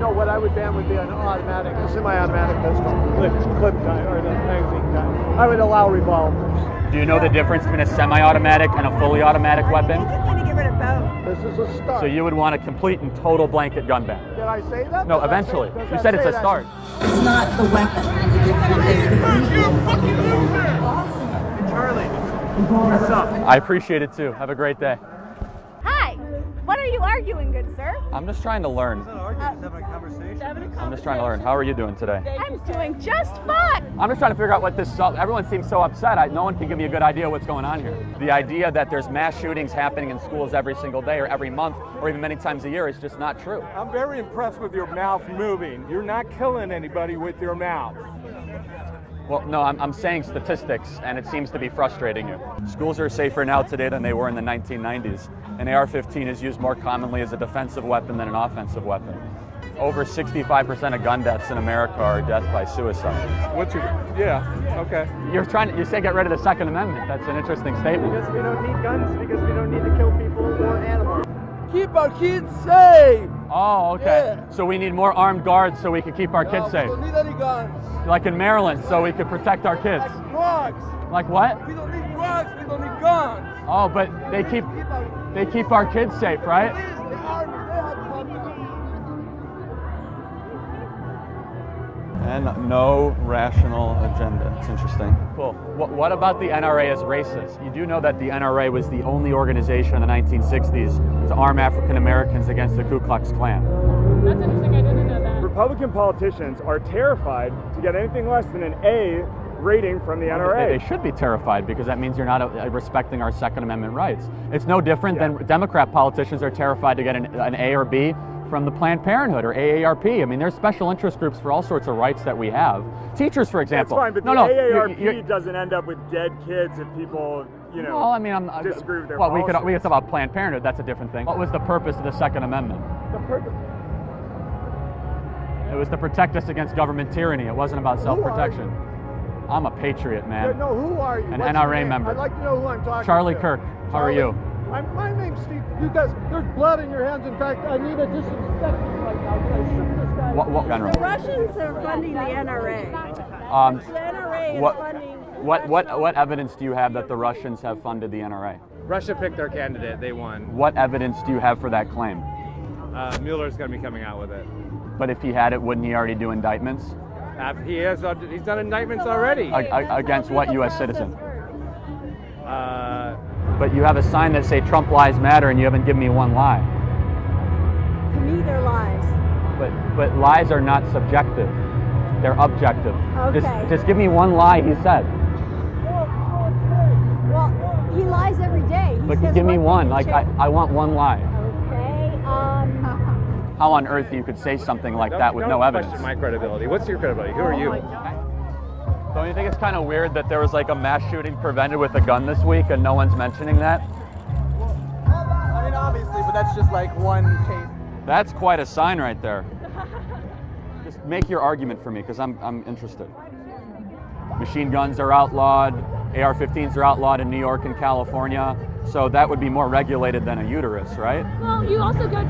No, what I would ban would be an automatic, a semi-automatic pistol, clip type, or the magazine type. I would allow revolvers. Do you know the difference between a semi-automatic and a fully automatic weapon? I think you need to get rid of both. This is a start. So you would want a complete and total blanket gun ban? Did I say that? No, eventually. You said it's a start. It's not the weapon. Charlie, what's up? I appreciate it too. Have a great day. Hi. What are you arguing, good sir? I'm just trying to learn. I'm just trying to learn. How are you doing today? I'm doing just fine. I'm just trying to figure out what this, everyone seems so upset. No one can give me a good idea what's going on here. The idea that there's mass shootings happening in schools every single day or every month or even many times a year is just not true. I'm very impressed with your mouth moving. You're not killing anybody with your mouth. Well, no, I'm saying statistics, and it seems to be frustrating you. Schools are safer now today than they were in the 1990s. An AR-15 is used more commonly as a defensive weapon than an offensive weapon. Over 65% of gun deaths in America are death by suicide. What's your, okay. You say get rid of the Second Amendment. That's an interesting statement. Because we don't need guns, because we don't need to kill people or animals. Keep our kids safe! Oh, okay. Yeah. So we need more armed guards so we can keep our kids safe. We don't need any guns. Like in Maryland, so we can protect our kids. Like drugs. Like what? We don't need drugs, we don't need guns. Oh, but they keep our kids safe, right? And no rational agenda. It's interesting. Cool. What about the NRA as racist? You do know that the NRA was the only organization in the 1960s to arm African Americans against the Ku Klux Klan. That's interesting. I didn't know that. Republican politicians are terrified to get anything less than an A rating from the NRA. They should be terrified because that means you're not respecting our Second Amendment rights. It's no different than Democrat politicians are terrified to get an A or B from the Planned Parenthood or AARP. I mean, there's special interest groups for all sorts of rights that we have. Teachers, for example. That's fine, but the AARP doesn't end up with dead kids if people, well, I mean, disagree with their we policies. could talk about Planned Parenthood. That's a different thing. What was the purpose of the Second Amendment? The purpose. It was to protect us against government tyranny. It wasn't about self-protection. I'm a patriot, man. No, who are you? An What's NRA your name? member. I'd like to know who I'm talking Charlie to. Kirk. How are you? My name's Steve. You guys, there's blood in your hands. In fact, I need a disinfectant right now. I shook this guy. What general? The Russians are funding the NRA. The NRA is funding. What evidence do you have that the Russians have funded the NRA? Russia picked their candidate. They won. What evidence do you have for that claim? Mueller's going to be coming out with it. But if he had it, wouldn't he already do indictments? He's done indictments already. Against what U.S. citizen? But you have a sign that say Trump lies matter, and you haven't given me one lie. To me, they're lies. But lies are not subjective; they're objective. Okay. Just give me one lie he said. Well, he lies every day. But give me one. Like I want one lie. Okay. How on earth you could say something like that with no evidence? Question my credibility. What's your credibility? Who are you? Don't you think it's kind of weird that there was like a mass shooting prevented with a gun this week and no one's mentioning that? I mean, obviously, but that's just like one case. That's quite a sign right there. Just make your argument for me, because I'm interested. Machine guns are outlawed. AR-15s are outlawed in New York and California. So that would be more regulated than a uterus, right? Well, you also go to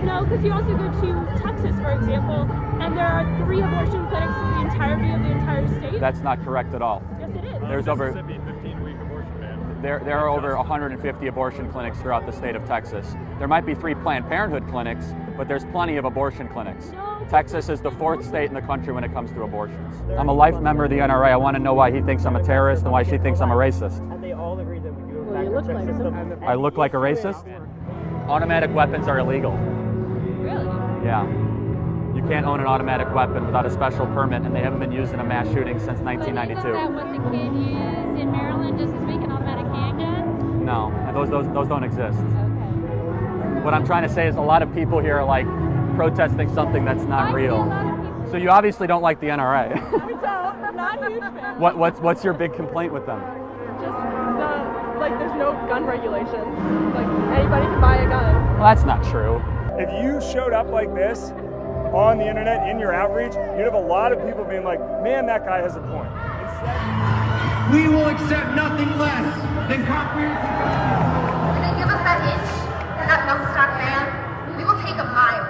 Texas, for example, and there are 3 abortion clinics for the entirety of the entire state. That's not correct at all. Yes, it is. There's over 15-week abortion ban. There are over 150 abortion clinics throughout the state of Texas. There might be 3 Planned Parenthood clinics, but there's plenty of abortion clinics. No, Texas is the 4th state in the country when it comes to abortions. I'm a life member of the NRA. I want to know why he thinks I'm a terrorist and why she thinks I'm a racist. And they all agree that we do a you look like system. I look like a racist? Automatic weapons are illegal. really? Yeah. You can't own an automatic weapon without a special permit, and they haven't been used in a mass shooting since 1992. But isn't that what the kid used in Maryland just to make an automatic handgun? No, those don't exist. Okay. What I'm trying to say is a lot of people here are like protesting something that's not real. So you obviously don't like the NRA. We don't. I'm not a huge fan. What's your big complaint with them? Just there's no gun regulations. Like anybody can buy a gun. Well, that's not true. If you showed up like this on the internet in your outreach, you'd have a lot of people being like, man, that guy has a point. We will accept nothing less than comprehensive. When they give us that inch and that milk stock van, we will take a mile.